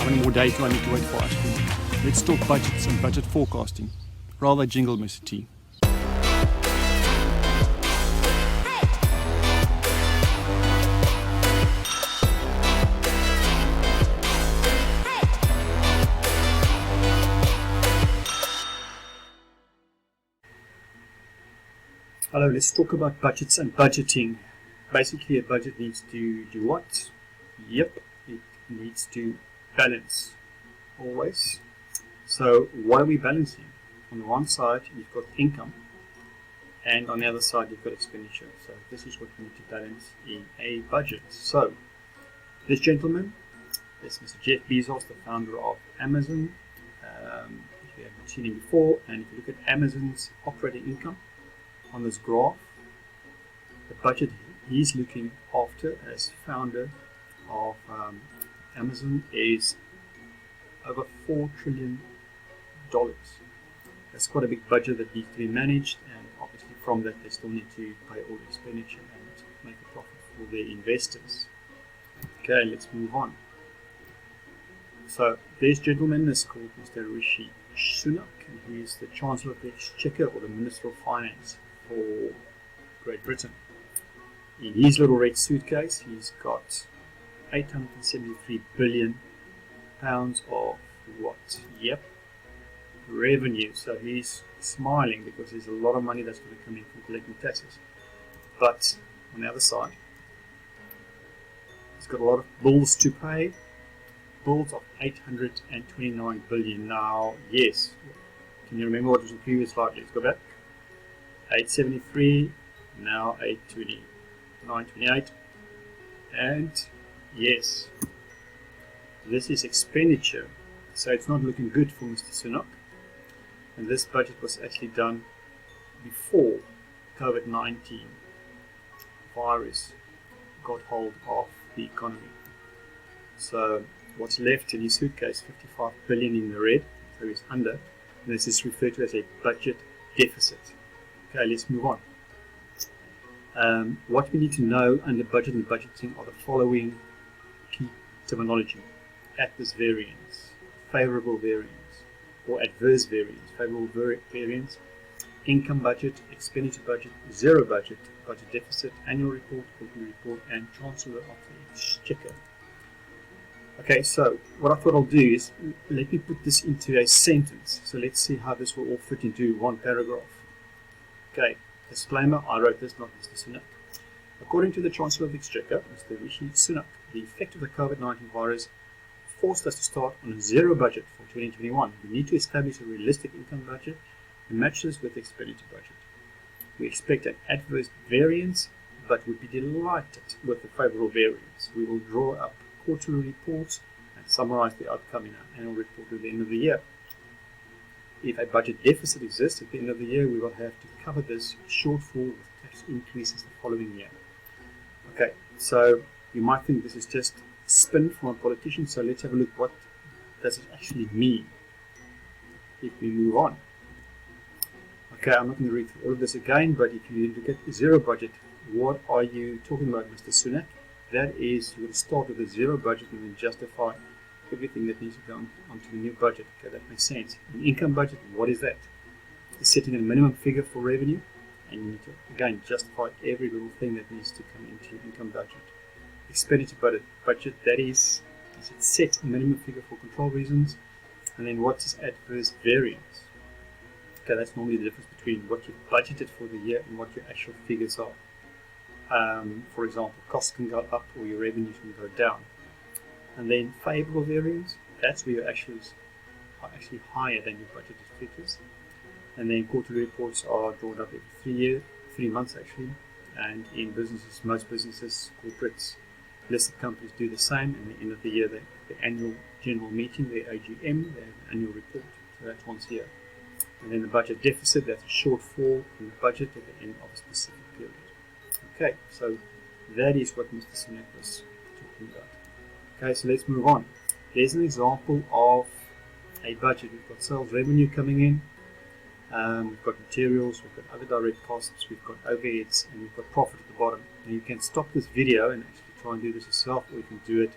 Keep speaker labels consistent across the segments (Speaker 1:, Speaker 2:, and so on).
Speaker 1: any more data I need to wait for ice cream. Let's talk budgets and budget forecasting. Rather jingle, Mr. T. Hello, let's talk about budgets and budgeting. Basically, a budget needs to do what? Yep, it needs to balance, always. So what are we balancing? On the one side, you've got income, and on the other side, you've got expenditure. So this is what we need to balance in a budget. So this gentleman is Mr. Jeff Bezos, the founder of Amazon. If you haven't seen him before, and if you look at Amazon's operating income, on this graph, the budget he's looking after as founder of Amazon is over $4 trillion. That's quite a big budget that needs to be managed, and obviously from that they still need to pay all the expenditure and make a profit for their investors. Okay, let's move on. So this gentleman is called Mr. Rishi Sunak, and he is the Chancellor of the Exchequer, or the Minister of Finance for Great Britain. In his little red suitcase, he's got 873 billion pounds of what? Yep, revenue. So he's smiling because there's a lot of money that's going to come in from collecting taxes. But on the other side, he's got a lot of bills to pay. Bills of 829 billion. Now, yes, can you remember what was the previous slide? Let's go back. 873, now 829, 28, and yes, this is expenditure, so it's not looking good for Mr. Sunak. And this budget was actually done before COVID-19 virus got hold of the economy. So what's left in his suitcase, 55 billion in the red, so he's under, and this is referred to as a budget deficit. Okay, let's move on. What we need to know under budget and budgeting are the following key terminology: adverse variance, favourable variance, or adverse variance. Favourable variance, income budget, expenditure budget, zero budget, budget deficit, annual report, quarterly report, and chancellor of the exchequer. Okay, so what I thought I'll do is let me put this into a sentence. So let's see how this will all fit into one paragraph. Okay, disclaimer, I wrote this, not Mr. Sunak. According to the Chancellor of the Exchequer, Mr. Rishi Sunak, the effect of the COVID-19 virus forced us to start on a zero budget for 2021. We need to establish a realistic income budget and match this with the expenditure budget. We expect an adverse variance, but would be delighted with the favourable variance. We will draw up quarterly reports and summarise the outcome in our annual report at the end of the year. If a budget deficit exists at the end of the year, we will have to cover this shortfall with tax increases the following year. Okay, so you might think this is just spin from a politician, so let's have a look. What does it actually mean if we move on? Okay, I'm not going to read through all of this again, but if you look at zero budget, what are you talking about, Mr. Sunak? That is, you will start with a zero budget and then justify everything that needs to go onto the new budget. Okay, that makes sense. An income budget, what is that? It's setting a minimum figure for revenue, and you need to, again, justify every little thing that needs to come into your income budget. Expenditure budget, that is it set a minimum figure for control reasons, and then what is adverse variance? Okay, that's normally the difference between what you budgeted for the year and what your actual figures are. For example, costs can go up or your revenues can go down. And then favourable variance, that's where your actuals are actually higher than your budgeted figures. And then quarterly reports are drawn up every 3 months actually. And in businesses, most businesses, corporates, listed companies do the same. And at the end of the year, the annual general meeting, their AGM, they have an annual report. So that's once a year. And then the budget deficit, that's a shortfall in the budget at the end of a specific period. Okay, so that is what Mr. Sunak was talking about. Okay, so let's move on. There's an example of a budget. We've got sales revenue coming in, we've got materials, we've got other direct costs, we've got overheads, and we've got profit at the bottom. Now you can stop this video and actually try and do this yourself, or you can do it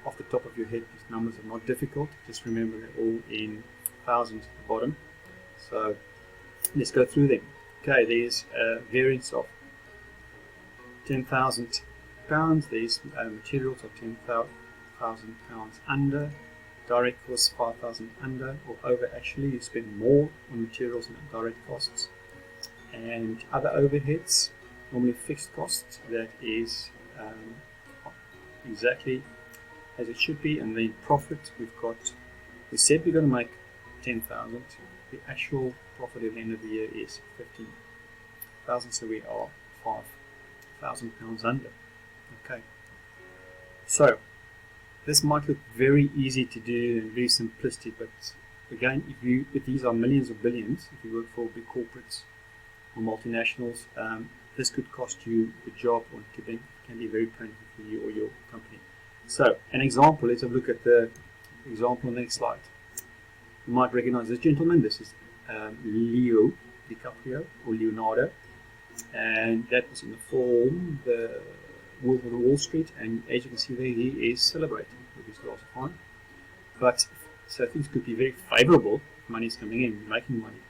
Speaker 1: off the top of your head. These numbers are not difficult. Just remember they're all in thousands at the bottom. So let's go through them. Okay, there's a variance of £10,000. There's materials of £10,000 under. Direct costs 5,000 under or over. Actually, you spend more on materials and direct costs. And other overheads, normally fixed costs, that is exactly as it should be. And then profit, we said we're going to make 10,000. The actual profit at the end of the year is 15,000, so we are £5,000 under. Okay, so this might look very easy to do and very simplistic, but again, if these are millions or billions, if you work for big corporates or multinationals, this could cost you the job, or it can be very painful for you or your company. So, an example, let's have a look at the example on the next slide. You might recognize this gentleman. This is Leo DiCaprio, or Leonardo, and that was in the film The Wolf of Wall Street, and as you can see there, he is celebrating with his glass of wine. But so things could be very favourable if money is coming in, making money,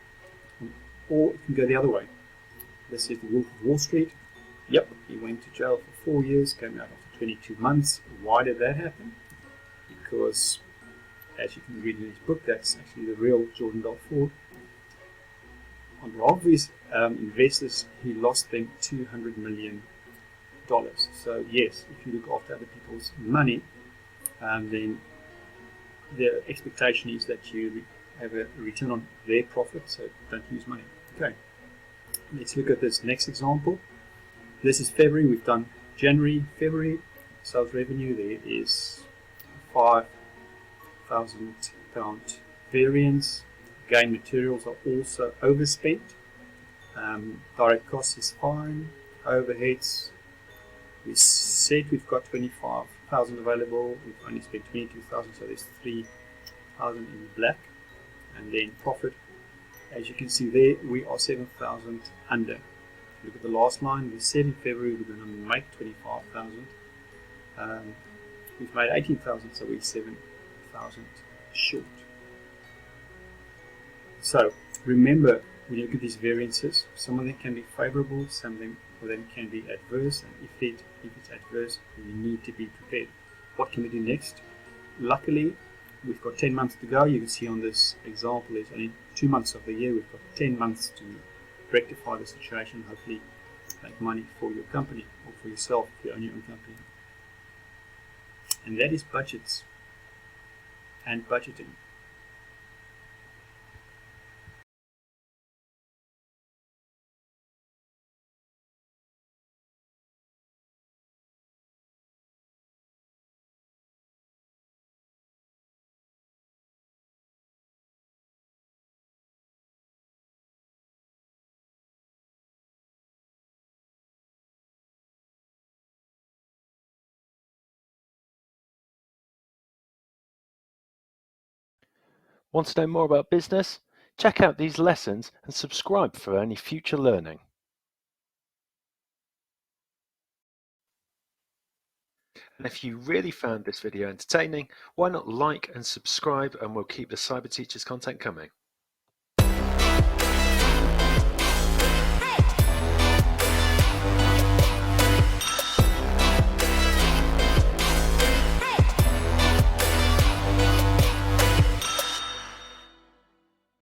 Speaker 1: or it can go the other way. This is the Wolf of Wall Street. Yep, he went to jail for 4 years, came out after 22 months. Why did that happen? Because, as you can read in his book, that's actually the real Jordan Belford. On behalf of his investors, he lost them $200 million. So yes, if you look after other people's money, then the expectation is that you have a return on their profit, so don't lose money. Okay, let's look at this next example. This is February. We've done January, February. Sales revenue, there is £5,000 variance. Again, materials are also overspent. Direct costs is fine. Overheads, we said we've got 25,000 available. We've only spent 22,000, so there's 3,000 in black. And then profit, as you can see there, we are 7,000 under. Look at the last line. We said in February we're going to make 25,000. We've made 18,000, so we're 7,000 short. So remember, when you look at these variances, some of them can be favourable, some of them can be adverse, and if it's adverse, you need to be prepared. What can we do next? Luckily, we've got 10 months to go. You can see on this example, there's only 2 months of the year. We've got 10 months to rectify the situation, hopefully make money for your company or for yourself if you own your own company. And that is budgets and budgeting.
Speaker 2: Want to know more about business? Check out these lessons and subscribe for any future learning. And if you really found this video entertaining, why not like and subscribe, and we'll keep the Cyber Teachers content coming.